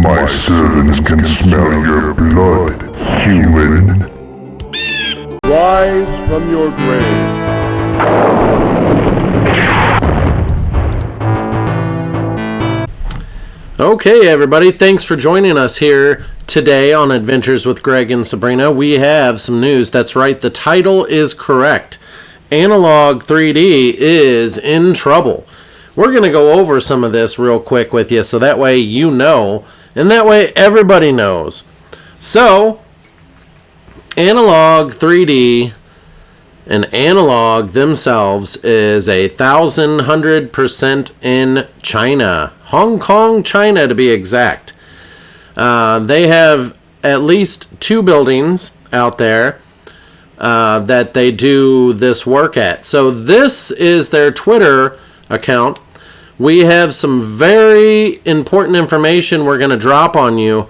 My servants can smell your blood, human. Rise from your grave. Okay, everybody, thanks for joining us here today on Adventures with Greg and Sabrina. We have some news. That's right, the title is correct. Analogue 3D is in trouble. We're going to go over some of this real quick with you so that way you know, and that way everybody knows. So, Analogue 3D and Analogue themselves is 1,100% in China. Hong Kong, China to be exact. They have at least 2 buildings out there that they do this work at. So this is their Twitter account. We have some very important information we're going to drop on you.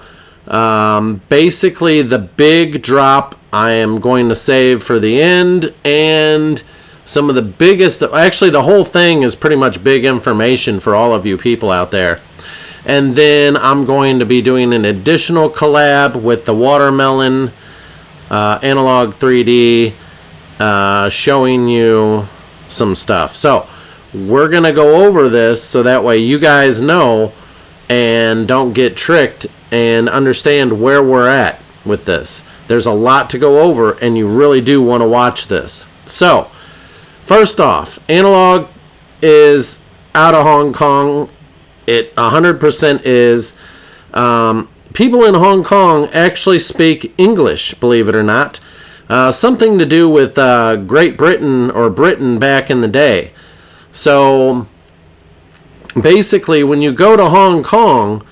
Basically, the big drop I am going to save for the end, and some of the biggest, actually the whole thing is pretty much big information for all of you people out there. And then I'm going to be doing an additional collab with the Watermelon Analogue 3D, showing you some stuff. So we're going to go over this so that way you guys know and don't get tricked and understand where we're at with this. There's a lot to go over, and you really do want to watch this. So, first off, Analogue is out of Hong Kong. It 100% is. People in Hong Kong actually speak English, believe it or not. Something to do with Great Britain or Britain back in the day. So, basically, when you go to Hong Kong,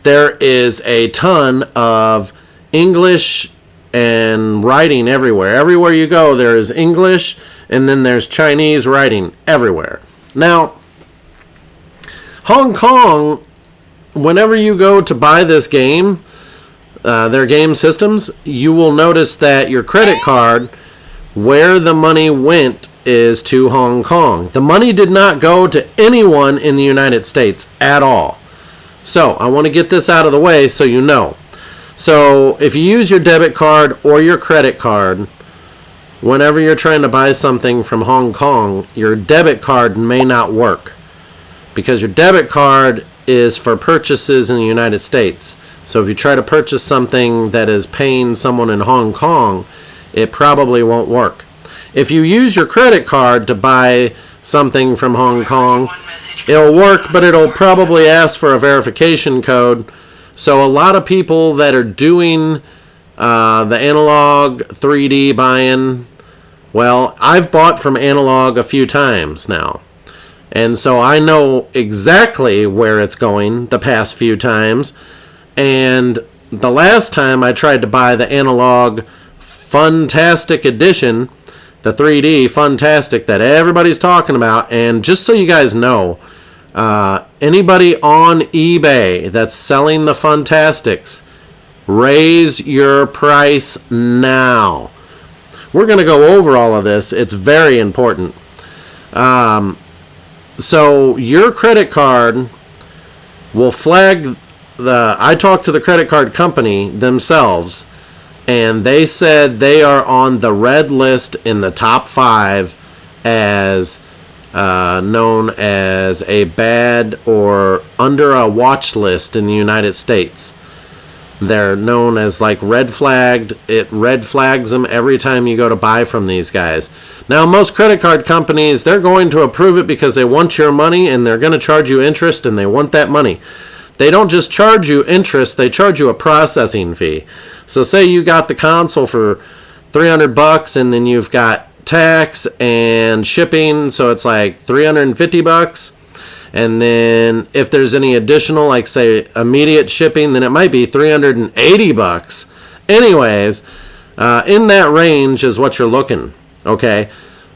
there is a ton of English and writing everywhere. Everywhere you go, there is English, and then there's Chinese writing everywhere. Now, Hong Kong, whenever you go to buy this game, their game systems, you will notice that your credit card, where the money went, is to Hong Kong. The money did not go to anyone in the United States at all. So, I want to get this out of the way so you know. So, if you use your debit card or your credit card, whenever you're trying to buy something from Hong Kong, your debit card may not work. Because your debit card is for purchases in the United States. So, if you try to purchase something that is paying someone in Hong Kong, it probably won't work. If you use your credit card to buy something from Hong Kong, it'll work, but it'll probably ask for a verification code. So a lot of people that are doing the Analogue 3D buy-in, well, I've bought from Analogue a few times now. And so I know exactly where it's going the past few times. And the last time I tried to buy the Analogue Funtastic Edition, the 3D Funtastic that everybody's talking about, and just so you guys know, anybody on eBay that's selling the Funtastics, raise your price now. We're going to go over all of this. It's very important. So your credit card will flag I talked to the credit card company themselves, and they said they are on the red list in the top 5 as known as a bad or under a watch list in the United States. They're known as like red flagged. It red flags them every time you go to buy from these guys. Now, most credit card companies, they're going to approve it because they want your money and they're going to charge you interest and they want that money. They don't just charge you interest, they charge you a processing fee. So say you got the console for $300 and then you've got tax and shipping, so it's like $350. And then if there's any additional, like say immediate shipping, then it might be $380. Anyways, in that range is what you're looking. Okay.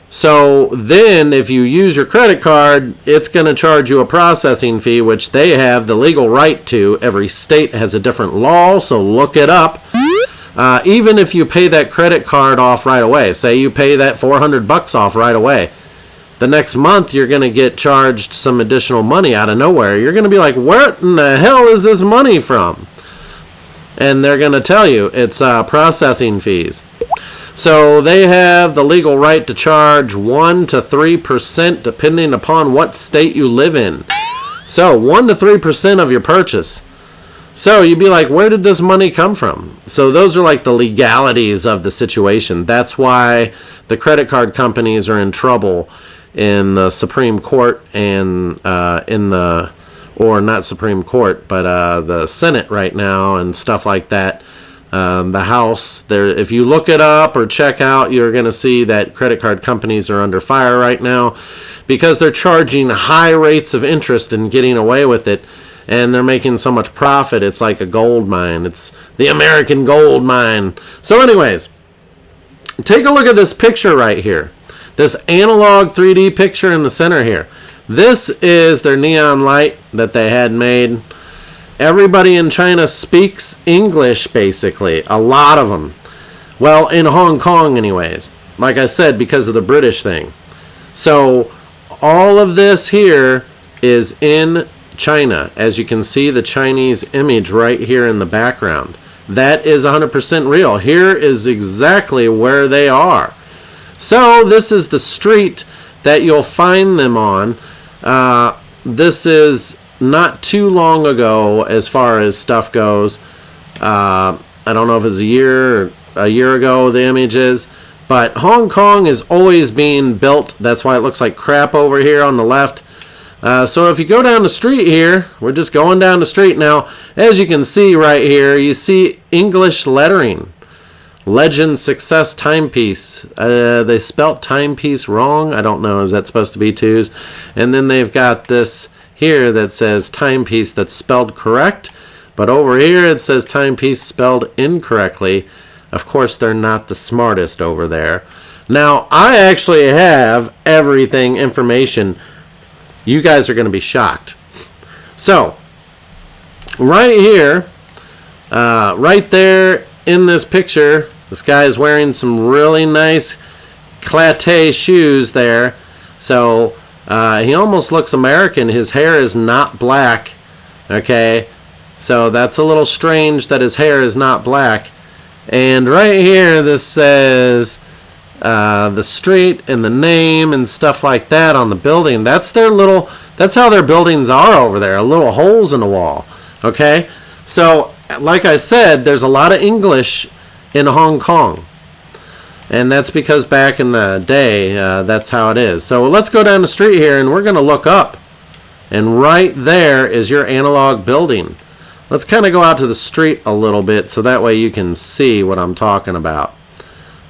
So then if you use your credit card, it's going to charge you a processing fee, which they have the legal right to. Every state has a different law, so look it up. Even if you pay that credit card off right away, say you pay that $400 off right away, the next month you're going to get charged some additional money out of nowhere. You're going to be like, where in the hell is this money from? And they're going to tell you it's processing fees. So they have the legal right to charge 1 to 3% depending upon what state you live in. So 1 to 3% of your purchase. So you'd be like, where did this money come from? So those are like the legalities of the situation. That's why the credit card companies are in trouble in the Supreme Court and or not Supreme Court, but the Senate right now and stuff like that. The House, there. If you look it up or check out, you're going to see that credit card companies are under fire right now because they're charging high rates of interest and getting away with it, and they're making so much profit. It's like a gold mine. It's the American gold mine. So anyways, take a look at this picture right here. This analog 3D picture in the center here. This is their neon light that they had made. Everybody in China speaks English, basically. A lot of them. Well, in Hong Kong anyways. Like I said, because of the British thing. So, all of this here is in China. As you can see, the Chinese image right here in the background. That is 100% real. Here is exactly where they are. So, this is the street that you'll find them on. This is not too long ago as far as stuff goes. I don't know if it's a year ago the image is, but Hong Kong is always being built. That's why it looks like crap over here on the left. So if you go down the street here, we're just going down the street now. As you can see right here, you see English lettering. Legend Success Timepiece. They spelt timepiece wrong. I don't know. Is that supposed to be twos? And then they've got this here that says timepiece that's spelled correct, but over here it says timepiece spelled incorrectly. Of course, they're not the smartest over there. Now, I actually have everything, information. You guys are going to be shocked. So, right here, right there in this picture, this guy is wearing some really nice claté shoes there. So, he almost looks American. His hair is not black. Okay, so that's a little strange that his hair is not black. And right here, this says the street and the name and stuff like that on the building. That's how their buildings are over there. Little holes in the wall. Okay, so like I said, there's a lot of English in Hong Kong. And that's because back in the day, that's how it is. So let's go down the street here and we're going to look up. And right there is your Analogue building. Let's kind of go out to the street a little bit so that way you can see what I'm talking about.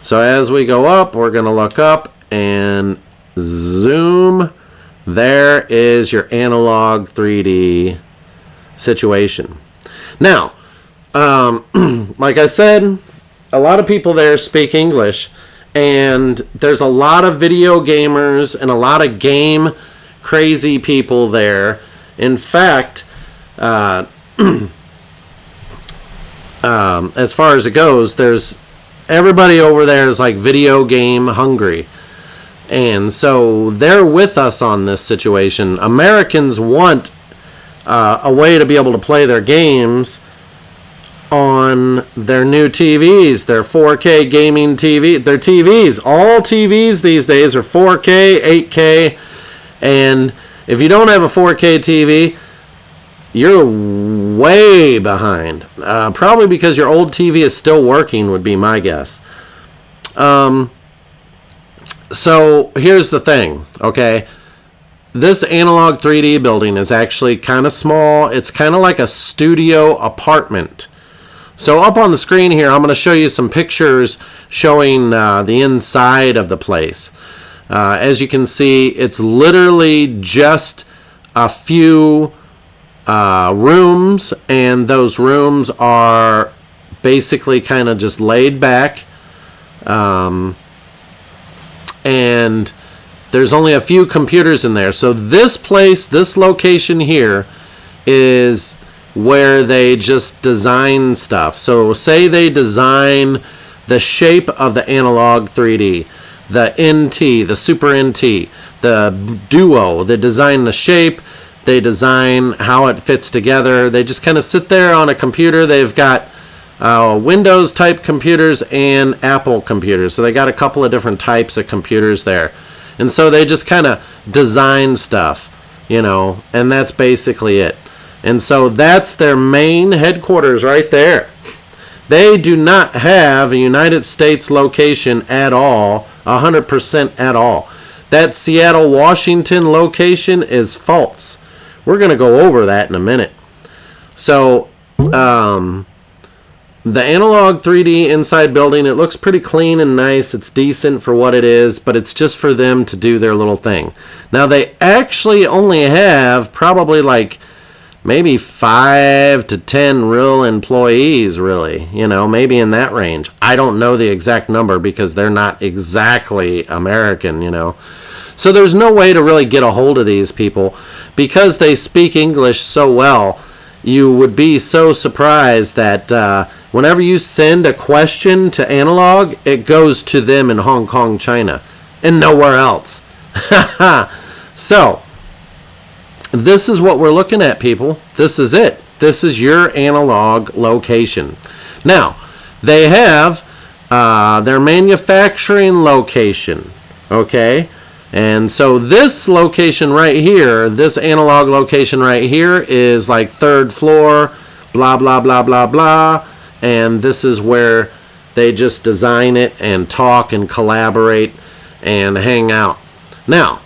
So as we go up, we're going to look up and zoom. There is your Analogue 3D situation. Now, like I said, a lot of people there speak English, and there's a lot of video gamers and a lot of game crazy people there. In fact, as far as it goes, there's everybody over there is like video game hungry. And so they're with us on this situation. Americans want a way to be able to play their games on their new TVs, their 4K gaming TV, their TVs. All TVs these days are 4K, 8K, and if you don't have a 4K TV, you're way behind. Probably because your old TV is still working would be my guess. So here's the thing, okay? This Analogue 3D building is actually kind of small. It's kind of like a studio apartment. So up on the screen here, I'm going to show you some pictures showing the inside of the place. As you can see, it's literally just a few rooms, and those rooms are basically kind of just laid back. And there's only a few computers in there. So this place, this location here, is where they just design stuff. So say they design the shape of the Analogue 3D, the NT, the Super NT, the Duo. They design the shape, they design how it fits together. They just kind of sit there on a computer. They've got Windows type computers and Apple computers. So they got a couple of different types of computers there. And so they just kind of design stuff, and that's basically it. And so that's their main headquarters right there. They do not have a United States location at all, 100% at all. That Seattle, Washington location is false. We're going to go over that in a minute. So, the Analogue 3D inside building, it looks pretty clean and nice. It's decent for what it is, but it's just for them to do their little thing. Now, they actually only have probably like maybe 5 to 10 real employees, really. Maybe in that range. I don't know the exact number because they're not exactly American, So there's no way to really get a hold of these people because they speak English so well. You would be so surprised that whenever you send a question to Analogue, it goes to them in Hong Kong, China, and nowhere else. So, this is what we're looking at, people. This is it. This is your Analogue location. Now, they have their manufacturing location, okay? And so this location right here, this Analogue location right here is like 3rd floor, blah, blah, blah, blah, blah. And this is where they just design it and talk and collaborate and hang out. Now,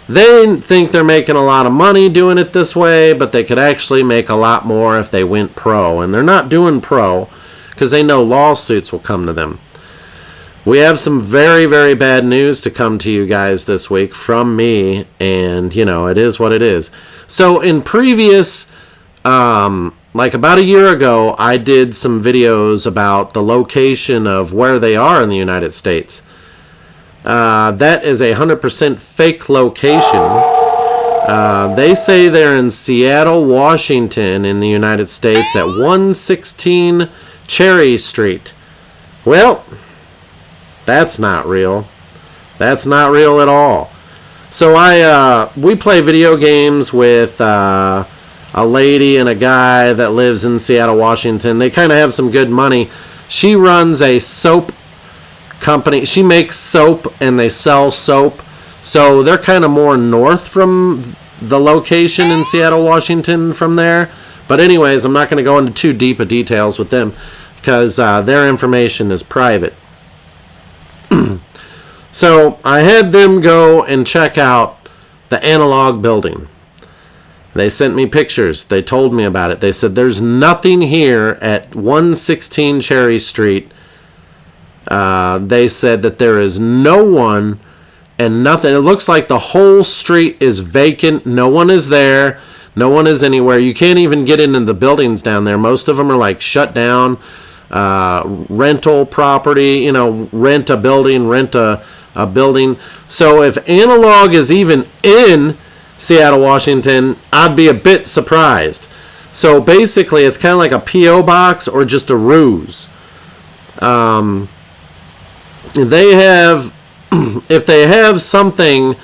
they think they're making a lot of money doing it this way, but they could actually make a lot more if they went pro. And they're not doing pro because they know lawsuits will come to them. We have some very, very bad news to come to you guys this week from me, and, it is what it is. So, in previous, like about a year ago, I did some videos about the location of where they are in the United States. That is a 100% fake location. They say they're in Seattle, Washington, in the United States at 116 Cherry Street. Well, that's not real. That's not real at all. So we play video games with a lady and a guy that lives in Seattle, Washington. They kind of have some good money. She runs a soap company. She makes soap and they sell soap. So they're kind of more north from the location in Seattle, Washington from there. But anyways, I'm not going to go into too deep of details with them because their information is private. So I had them go and check out the Analogue building. They sent me pictures. They told me about it. They said there's nothing here at 116 Cherry Street. They said that there is no one and nothing. It looks like the whole street is vacant. No one is there. No one is anywhere. You can't even get into the buildings down there. Most of them are like shut down. Rental property, rent a building, rent a building. So if Analogue is even in Seattle, Washington, I'd be a bit surprised. So basically, it's kind of like a P.O. box or just a ruse. They have, if they have something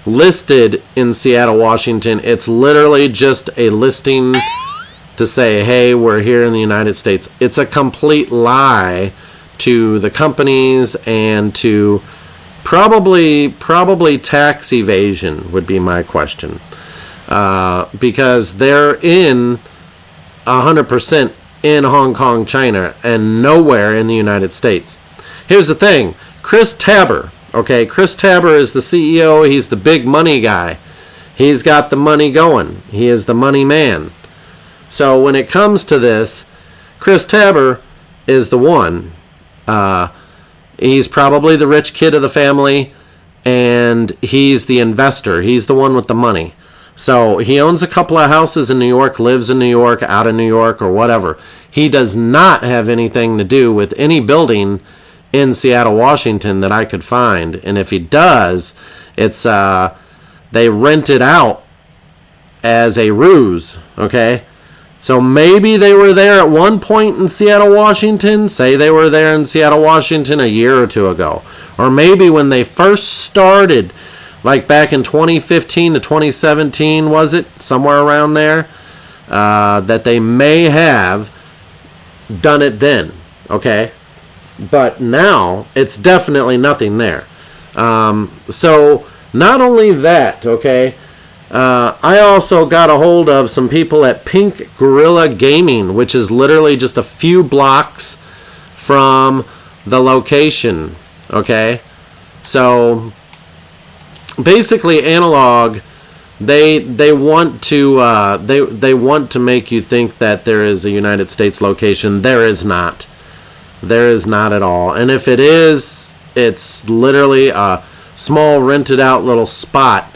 listed in Seattle, Washington, it's literally just a listing to say, hey, we're here in the United States. It's a complete lie to the companies and to probably tax evasion would be my question. Because they're in 100% in Hong Kong, China, and nowhere in the United States. Here's the thing. Chris Tabor, okay, Chris Tabor is the CEO. He's the big money guy. He's got the money going. He is the money man. So when it comes to this, Chris Tabor is the one. He's probably the rich kid of the family, and he's the investor. He's the one with the money. So he owns a couple of houses in New York, lives in New York, out of New York, or whatever. He does not have anything to do with any building in Seattle, Washington that I could find. And if he does, it's they rent it out as a ruse, okay? So maybe they were there at one point in Seattle, Washington. Say they were there in Seattle, Washington a year or two ago. Or maybe when they first started, like back in 2015 to 2017, was it? Somewhere around there. That they may have done it then, okay? But now it's definitely nothing there. So not only that, okay, I also got a hold of some people at Pink Gorilla Gaming, which is literally just a few blocks from the location, okay? So basically Analogue, they want to they want to make you think that there is a United States location. There is not. There is not at all. And if it is, it's literally a small rented out little spot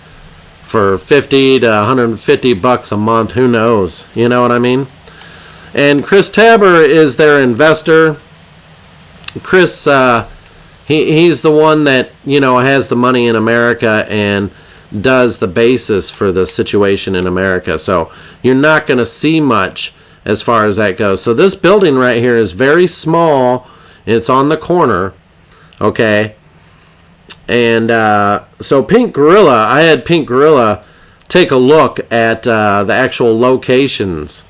for 50 to 150 bucks a month. Who knows? You know what I mean? And Chris Tabor is their investor. Chris, he's the one that, you know, has the money in America and does the basis for the situation in America. So you're not going to see much as far as that goes. So this building right here is very small. It's on the corner, okay? And so Pink Gorilla, I had Pink Gorilla take a look at the actual locations,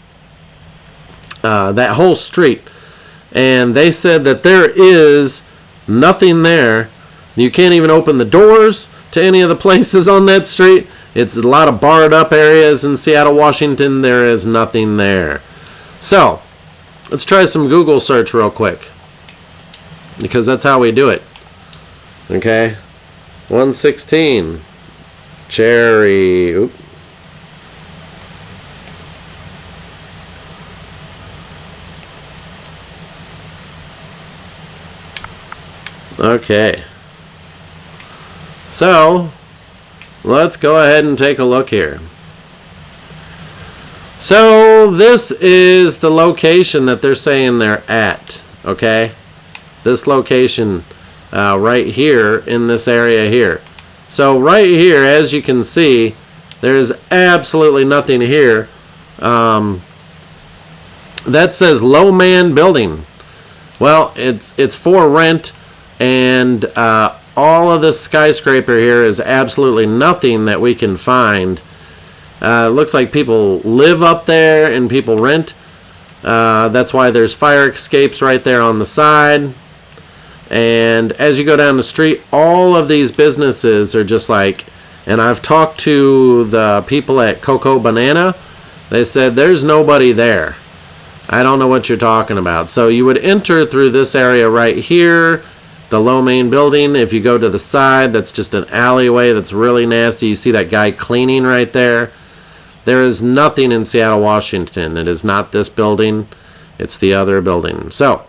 that whole street. And they said that there is nothing there. You can't even open the doors to any of the places on that street. It's a lot of barred up areas in Seattle, Washington. There is nothing there. So, let's try some Google search real quick, because that's how we do it. Okay, 116 Cherry. Oop. Okay, so let's go ahead and take a look here. So this is the location that they're saying they're at, okay? This location right here in this area here. So right here, as you can see, there's absolutely nothing here. That says Low Man Building. Well, it's for rent, and all of this skyscraper here is absolutely nothing that we can find. It looks like people live up there and people rent. That's why there's fire escapes right there on the side. And as you go down the street, all of these businesses are just like, and I've talked to the people at Coco Banana. They said there's nobody there. I don't know what you're talking about. So you would enter through this area right here, the Low Main Building. If you go to the side, that's just an alleyway that's really nasty. You see that guy cleaning right there. There is nothing in Seattle, Washington. It is not this building. It's the other building. So,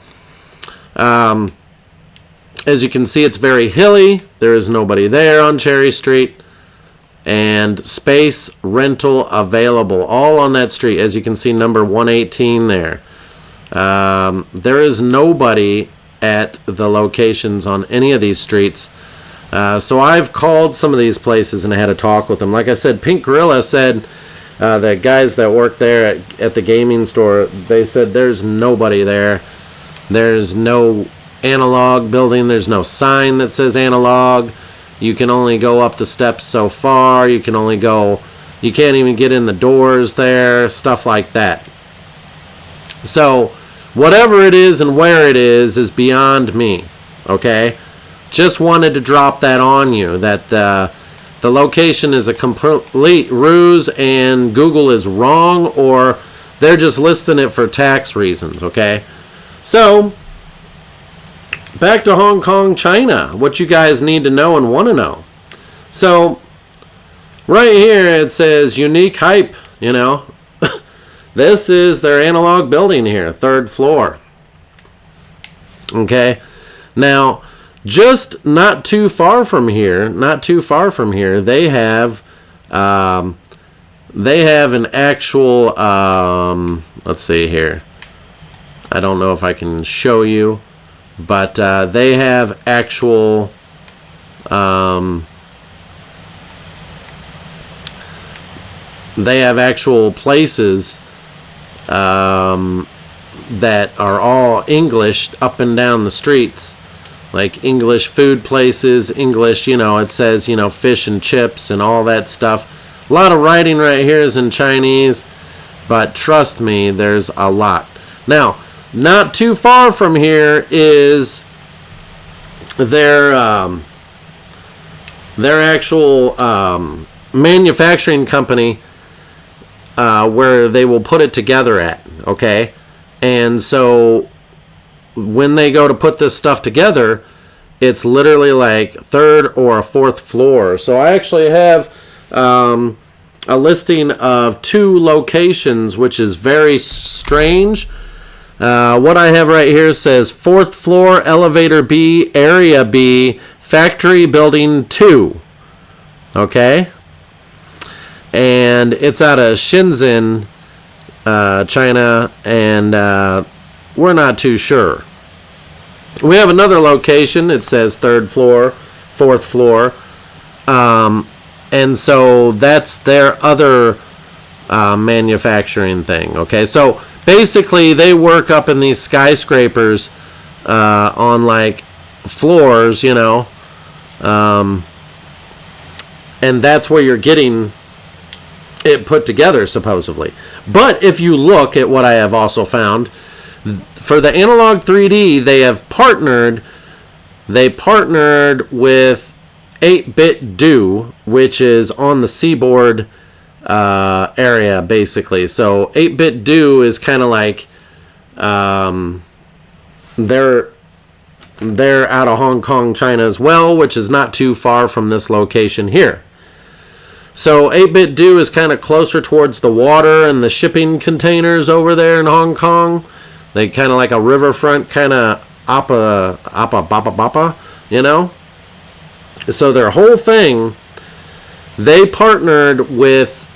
as you can see, it's very hilly. There is nobody there on Cherry Street. And space rental available. All on that street. As you can see, number 118 there. There is nobody at the locations on any of these streets. So I've called some of these places and I had a talk with them. Like I said, Pink Gorilla said... the guys that work there at the gaming store, they said there's nobody there. There's no Analogue building. There's no sign that says Analogue. You can only go up the steps so far. You can't even get in the doors there, stuff like that. So whatever it is and where it is beyond me, okay? Just wanted to drop that on you, that the location is a complete ruse and Google is wrong, or they're just listing it for tax reasons, okay? So, back to Hong Kong, China. What you guys need to know and want to know. So, right here it says unique hype, you know. This is their Analogue building here, 3rd floor. Okay? Now, just not too far from here, they have an actual, let's see here. I don't know if I can show you, but they have actual, places that are all English up and down the streets. Like English food places, English, you know, it says, you know, fish and chips and all that stuff. A lot of writing right here is in Chinese, but trust me, there's a lot. Now, Not too far from here is their actual manufacturing company where they will put it together at, okay? And so when they go to put this stuff together, it's literally like third or a fourth floor. So I actually have a listing of 2 locations, which is very strange. What I have right here says 4th floor, elevator B, area B, factory building 2. Okay? And it's out of Shenzhen, China, and we're not too sure. We have another location. It says 3rd floor, 4th floor. And so that's their other manufacturing thing. Okay, so basically they work up in these skyscrapers on like floors, you know. And that's where you're getting it put together, supposedly. But if you look at what I have also found, for the Analogue 3D, they have partnered with 8-Bit Do, which is on the seaboard area, basically. So 8-Bit Do is kind of like they're out of Hong Kong, China as well, which is not too far from this location here. So 8-Bit Do is kind of closer towards the water and the shipping containers over there in Hong Kong. They kind of like a riverfront kind of bapa, you know? So their whole thing, they partnered with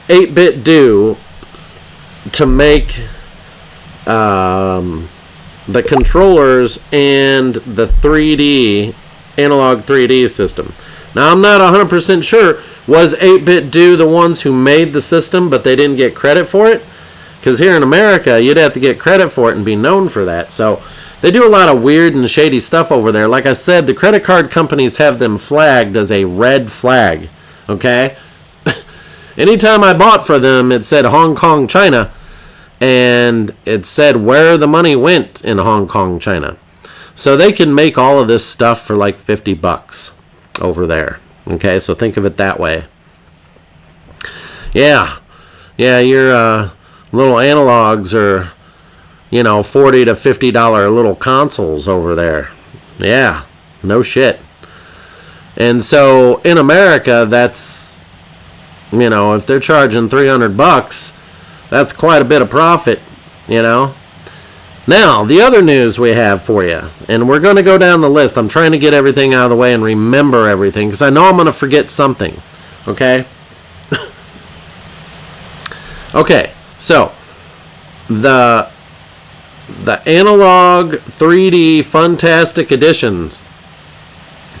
8-Bit Do to make the controllers and the 3D, Analogue 3D system. Now, I'm not 100% sure, was 8-Bit Do the ones who made the system, but they didn't get credit for it? Because here in America, you'd have to get credit for it and be known for that. So they do a lot of weird and shady stuff over there. Like I said, the credit card companies have them flagged as a red flag. Okay? Anytime I bought for them, it said Hong Kong, China. And it said where the money went in Hong Kong, China. So they can make all of this stuff for like $50 over there. Okay? So think of it that way. Yeah. Yeah, your little analogs are, you know, $40 to $50 little consoles over there. Yeah, no shit. And so in America, that's, you know, if they're charging $300, that's quite a bit of profit, you know. Now, the other news we have for you, and we're going to go down the list. I'm trying to get everything out of the way and remember everything, because I know I'm going to forget something, okay? Okay, so the Analogue 3D Fantastic Editions,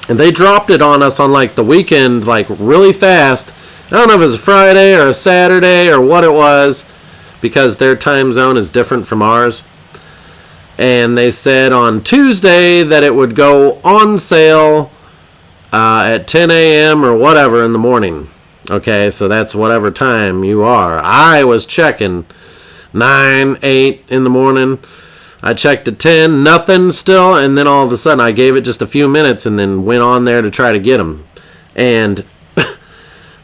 and they dropped it on us on like the weekend, like really fast. I don't know if it was a Friday or a Saturday or what it was, because their time zone is different from ours. And they said on Tuesday that it would go on sale at 10 a.m. or whatever in the morning. Okay, so that's whatever time you are. I was checking 9, 8 in the morning. I checked at 10, nothing still, and then all of a sudden I gave it just a few minutes and then went on there to try to get them. And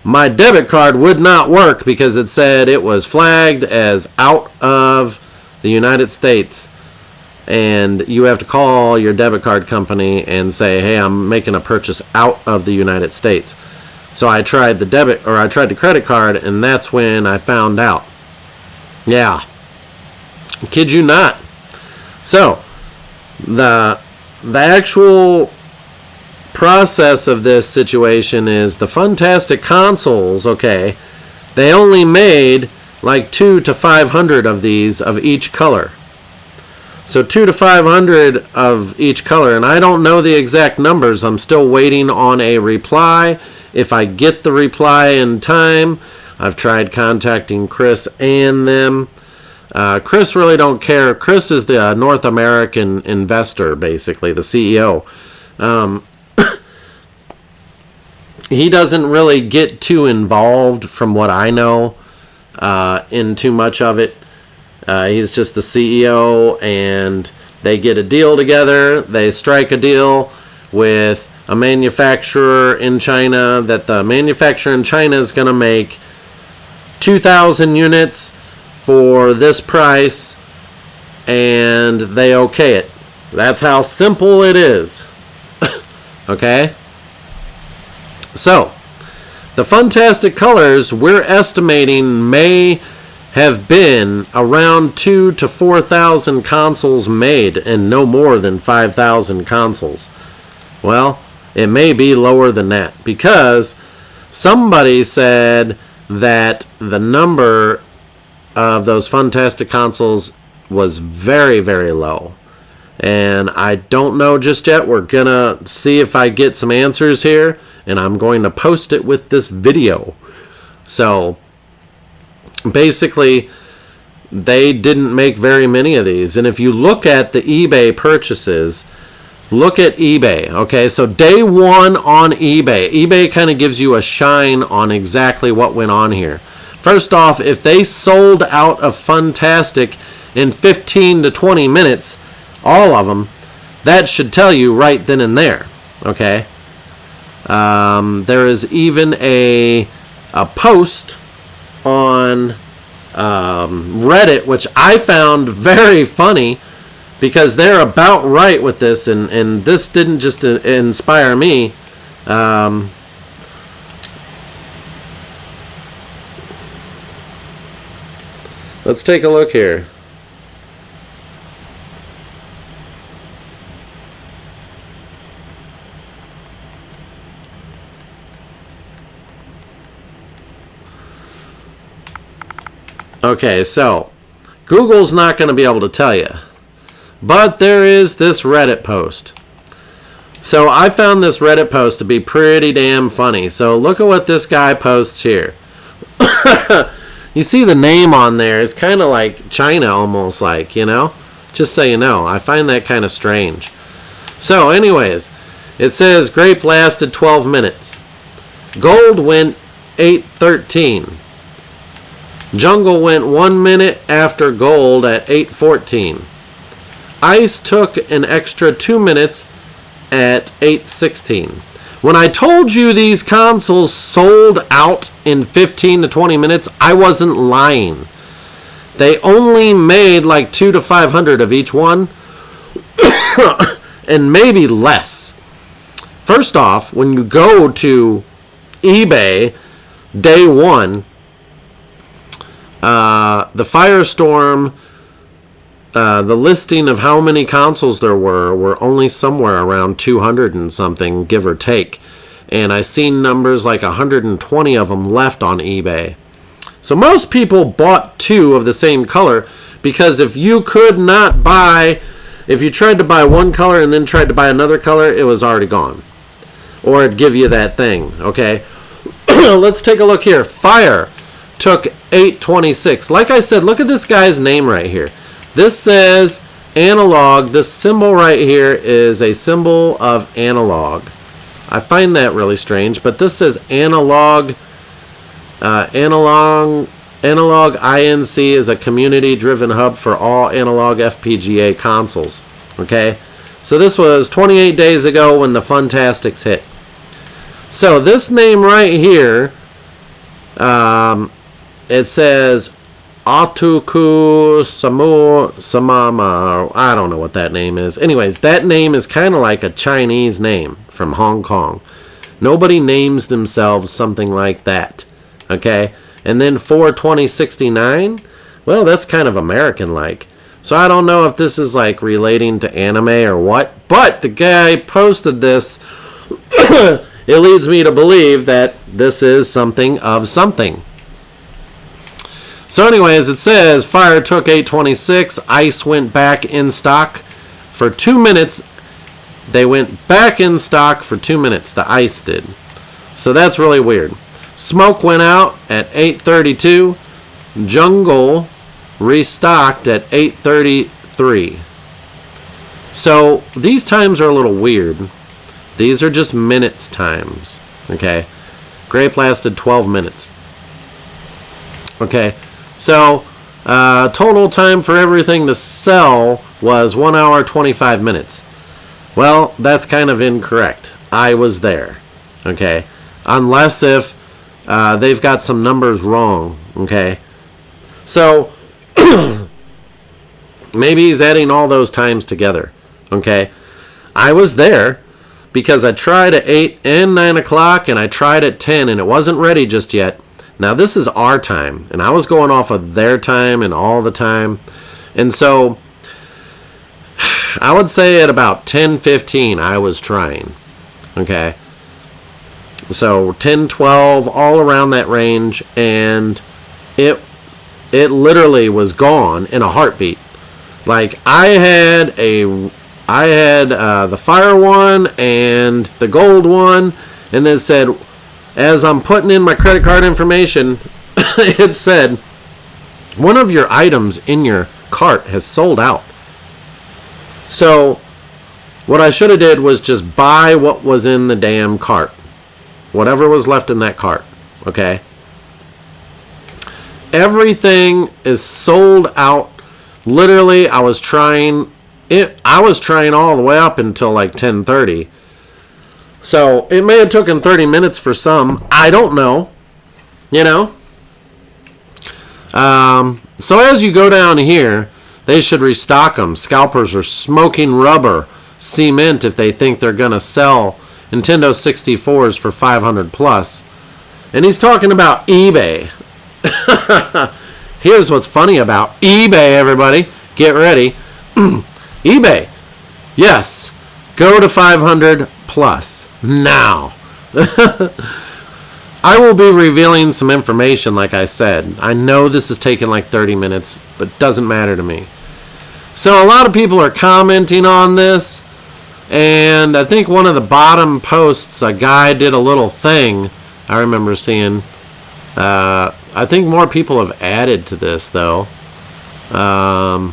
my debit card would not work because it said it was flagged as out of the United States. And you have to call your debit card company and say, hey, I'm making a purchase out of the United States. So I tried the credit card, and that's when I found out. Yeah. Kid you not. So, the actual process of this situation is the Fantastic consoles, okay, they only made like 200 to 500 of these of each color. So 200 to 500 of each color, and I don't know the exact numbers. I'm still waiting on a reply. If I get the reply in time, I've tried contacting Chris and them. Chris really don't care. Chris is the North American investor, basically, the CEO. He doesn't really get too involved, from what I know, in too much of it. He's just the CEO, and they get a deal together. They strike a deal with a manufacturer in China that the manufacturer in China is going to make 2,000 units for this price, and they okay it. That's how simple it is. Okay? So, the Funtastic colors we're estimating may have been around 2,000 to 4,000 consoles made and no more than 5,000 consoles. Well, it may be lower than that because somebody said that the number of those Funtastic consoles was very, very low. And I don't know just yet. We're going to see if I get some answers here, and I'm going to post it with this video. So, basically, they didn't make very many of these. And if you look at the eBay purchases, look at eBay. Okay, so day one on eBay. eBay kind of gives you a shine on exactly what went on here. First off, if they sold out of Funtastic in 15 to 20 minutes, all of them, that should tell you right then and there. Okay, there is even a post on Reddit, which I found very funny because they're about right with this, and this didn't just inspire me. Let's take a look here. Okay, so Google's not going to be able to tell you, but there is this Reddit post. So I found this Reddit post to be pretty damn funny. So look at what this guy posts here. You see the name on there is kind of like China, almost like, you know? Just so you know, I find that kind of strange. So anyways, it says grape lasted 12 minutes. Gold went 8:13. Jungle went 1 minute after gold at 8:14. Ice took an extra 2 minutes at 8:16. When I told you these consoles sold out in 15 to 20 minutes, I wasn't lying. They only made like 200 to 500 of each one, and maybe less. First off, when you go to eBay day one, the Firestorm, the listing of how many consoles there were only somewhere around 200 and something, give or take. And I seen numbers like 120 of them left on eBay. So most people bought two of the same color because if you could not buy, if you tried to buy one color and then tried to buy another color, it was already gone. Or it'd give you that thing, okay? Let's take a look here. Fire took 8:26. Like I said, look at this guy's name right here. This says Analogue. This symbol right here is a symbol of Analogue. I find that really strange, but this says Analogue. Analogue INC is a community-driven hub for all Analogue FPGA consoles. Okay, so this was 28 days ago when the Funtastics hit. So this name right here, it says Atuku Samama. I don't know what that name is. Anyways, that name is kind of like a Chinese name from Hong Kong. Nobody names themselves something like that. Okay? And then 42069, well, that's kind of American-like. So I don't know if this is like relating to anime or what, but the guy posted this. It leads me to believe that this is something of something. So anyways, it says Fire took 8:26. Ice went back in stock for 2 minutes. They went back in stock for 2 minutes. The Ice did. So that's really weird. Smoke went out at 8:32. Jungle restocked at 8:33. So these times are a little weird. These are just minutes times. Okay. Grape lasted 12 minutes. Okay. So Total time for everything to sell was 1 hour 25 minutes. Well, that's kind of incorrect. I was there. Okay, unless if they've got some numbers wrong. Okay, so maybe he's adding all those times together. Okay, I was there because I tried at 8 and 9 o'clock, and I tried at 10, and it wasn't ready just yet. Now, this is our time, and I was going off of their time and all the time. And so I would say at about 10:15, I was trying. Okay, so 10, 12, all around that range, and it literally was gone in a heartbeat. Like, I had the fire one and the gold one, and then it said, as I'm putting in my credit card information, it said, one of your items in your cart has sold out. So what I should have did was just buy what was in the damn cart. Whatever was left in that cart. Okay? Everything is sold out. Literally, I was trying all the way up until like 10:30. So it may have taken 30 minutes for some. I don't know. You know? So as you go down here, they should restock them. Scalpers are smoking rubber cement if they think they're going to sell Nintendo 64s for 500 plus. And he's talking about eBay. Here's what's funny about eBay, everybody. Get ready. eBay. Yes. Go to 500 plus. Now. I will be revealing some information, like I said. I know this is taking like 30 minutes, but it doesn't matter to me. So a lot of people are commenting on this. And I think one of the bottom posts, a guy did a little thing I remember seeing. I think more people have added to this, though. The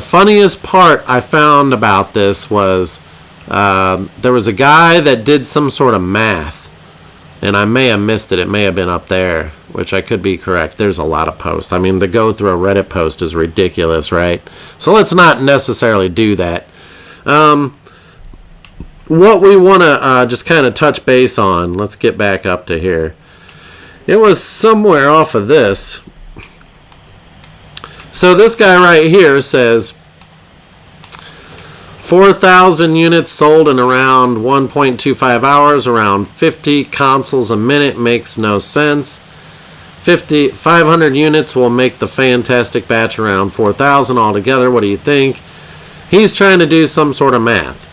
funniest part I found about this was there was a guy that did some sort of math. And I may have missed it. It may have been up there, which I could be correct. There's a lot of posts. I mean, to go through a Reddit post is ridiculous, right? So let's not necessarily do that. What we want to just kind of touch base on, let's get back up to here. It was somewhere off of this. So this guy right here says 4,000 units sold in around 1.25 hours, around 50 consoles a minute, makes no sense. 500 units will make the fantastic batch around 4,000 altogether. What do you think? He's trying to do some sort of math.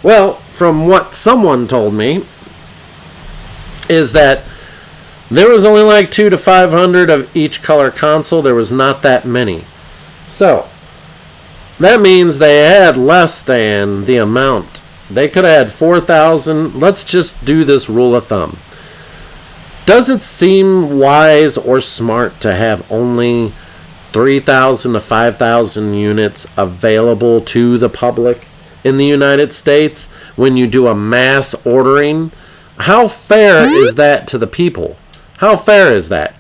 Well, from what someone told me, is that there was only like 200 to 500 of each color console. There was not that many. So that means they had less than the amount. They could have had 4,000. Let's just do this rule of thumb. Does it seem wise or smart to have only 3,000 to 5,000 units available to the public in the United States when you do a mass ordering? How fair is that to the people? How fair is that?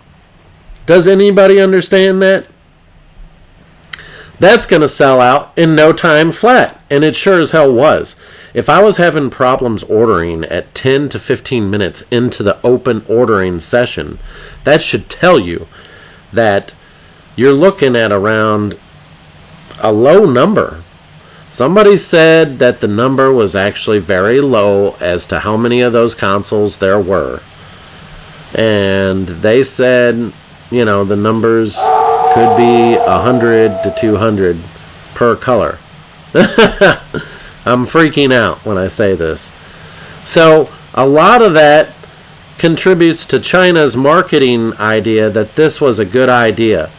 Does anybody understand that? That's going to sell out in no time flat, and it sure as hell was. If I was having problems ordering at 10 to 15 minutes into the open ordering session, that should tell you that you're looking at around a low number. Somebody said that the number was actually very low as to how many of those consoles there were. And they said, you know, the numbers could be 100 to 200 per color. I'm freaking out when I say this. So a lot of that contributes to China's marketing idea that this was a good idea.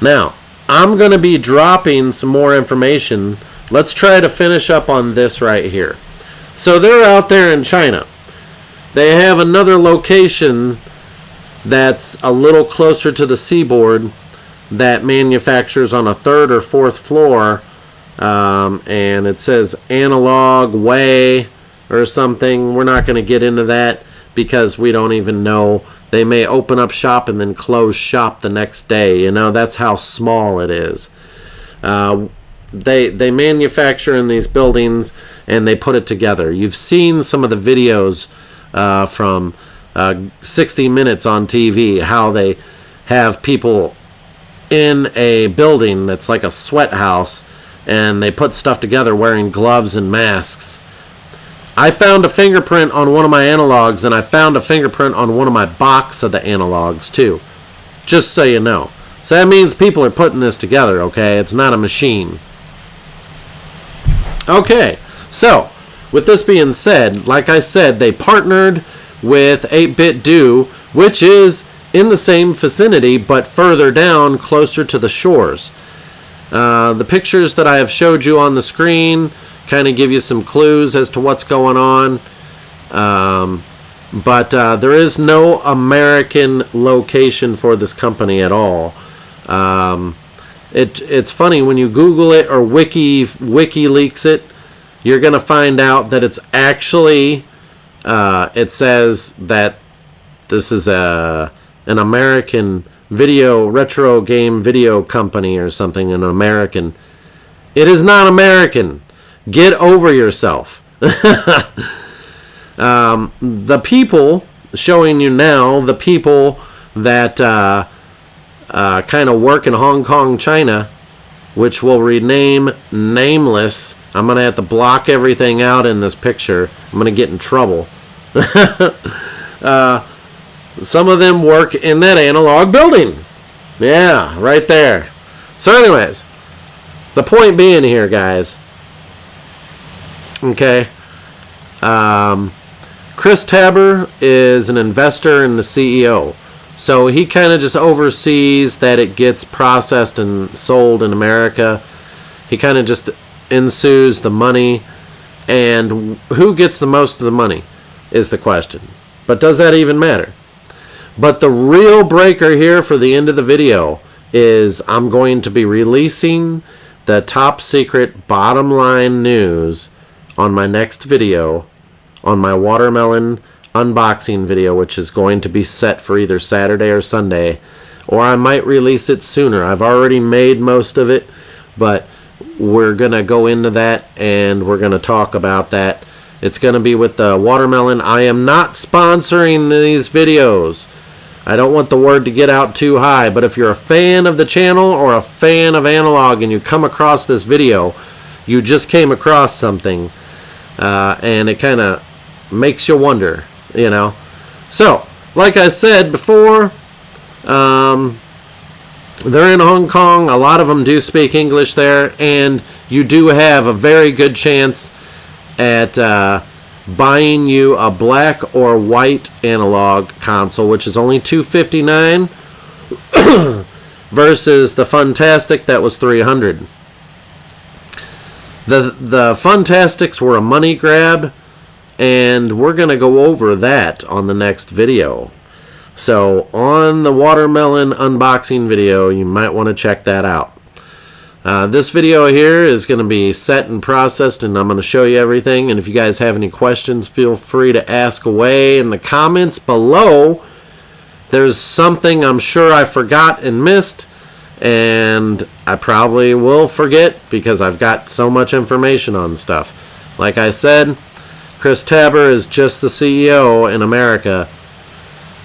Now, I'm going to be dropping some more information. Let's try to finish up on this right here. So they're out there in China. They have another location that's a little closer to the seaboard that manufactures on a third or fourth floor. And it says Analogue Way or something. We're not going to get into that because we don't even know They may open up shop and then close shop the next day. You know, that's how small it is. They manufacture in these buildings and they put it together. You've seen some of the videos from 60 Minutes on TV, how they have people in a building that's like a sweat house and they put stuff together wearing gloves and masks. I found a fingerprint on one of my analogs, and I found a fingerprint on one of my box of the analogs too, just so you know. So that means people are putting this together, okay? It's not a machine. Okay, so with this being said, like I said, they partnered with 8-Bit Do, which is in the same vicinity but further down, closer to the shores. The pictures that I have showed you on the screen kind of give you some clues as to what's going on. But there is no American location for this company at all. It's funny, when you Google it or WikiLeaks it, you're going to find out that it's actually, it says that this is an American retro game video company or something, an American. It is not American. Get over yourself. The people showing you now, the people that kind of work in Hong Kong, China, which will rename nameless. I'm going to have to block everything out in this picture. I'm going to get in trouble. Some of them work in that Analogue building. Yeah, right there. So anyways, the point being here, guys, okay, Chris Tabor is an investor and the CEO. So he kind of just oversees that it gets processed and sold in America. He kind of just ensues the money. And who gets the most of the money is the question. But does that even matter? But the real breaker here for the end of the video is I'm going to be releasing the top secret bottom line news on my next video, on my watermelon unboxing video, which is going to be set for either Saturday or Sunday, or I might release it sooner. I've already made most of it, but we're going to go into that and we're going to talk about that. It's going to be with the watermelon. I am not sponsoring these videos. I don't want the word to get out too high, but if you're a fan of the channel or a fan of Analogue and you come across this video, you just came across something, and it kind of makes you wonder, you know. So, like I said before, they're in Hong Kong. A lot of them do speak English there, and you do have a very good chance at buying you a black or white Analogue console, which is only $259 versus the Funtastic that was $300. The Funtastics were a money grab, and we're going to go over that on the next video. So on the watermelon unboxing video, you might want to check that out. This video here is going to be set and processed, and I'm going to show you everything. And if you guys have any questions, feel free to ask away in the comments below. There's something I'm sure I forgot and missed, and I probably will forget because I've got so much information on stuff. Like I said, Chris Tabor is just the CEO in America.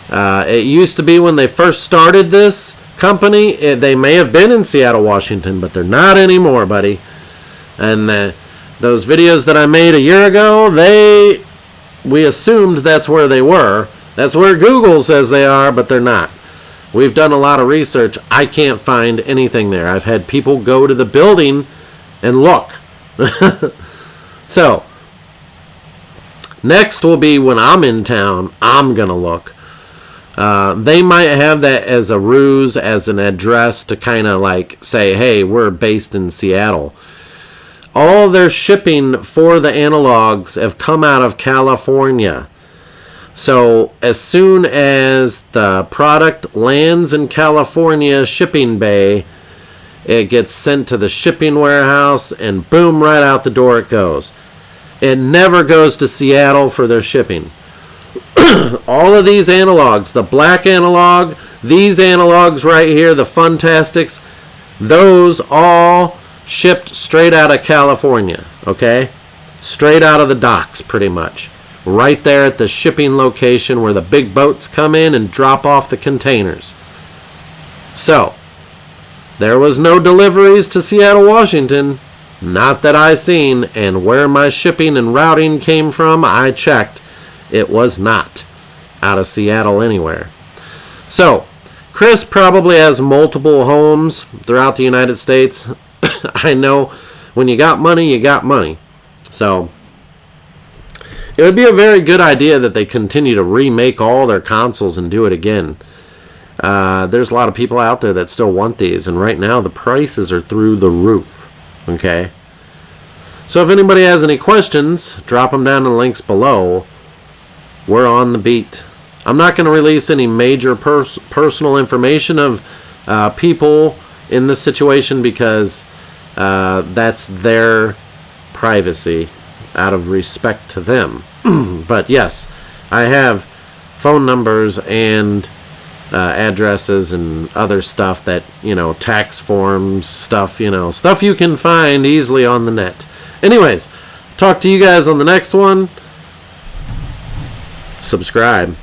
It used to be when they first started this company, they may have been in Seattle, Washington, but they're not anymore, buddy. And those videos that I made a year ago, we assumed that's where they were. That's where Google says they are, but they're not. We've done a lot of research. I can't find anything there. I've had people go to the building and look. So, next will be when I'm in town, I'm going to look. They might have that as a ruse, as an address to kind of like say, hey, we're based in Seattle. All their shipping for the Analogues have come out of California. So as soon as the product lands in California shipping bay, it gets sent to the shipping warehouse and boom, right out the door it goes. It never goes to Seattle for their shipping. All of these analogs, the black analog, these analogs right here, the Funtastics, those all shipped straight out of California, okay? Straight out of the docks, pretty much. Right there at the shipping location where the big boats come in and drop off the containers. So, there was no deliveries to Seattle, Washington. Not that I seen, and where my shipping and routing came from, I checked. It was not out of Seattle anywhere. So, Chris probably has multiple homes throughout the United States. I know when you got money, you got money. So, it would be a very good idea that they continue to remake all their consoles and do it again. There's a lot of people out there that still want these, and right now the prices are through the roof. Okay? So if anybody has any questions, drop them down in the links below. We're on the beat. I'm not going to release any major personal information of people in this situation because that's their privacy out of respect to them. But yes, I have phone numbers and addresses and other stuff that, tax forms, stuff you can find easily on the net. Anyways, talk to you guys on the next one. Subscribe.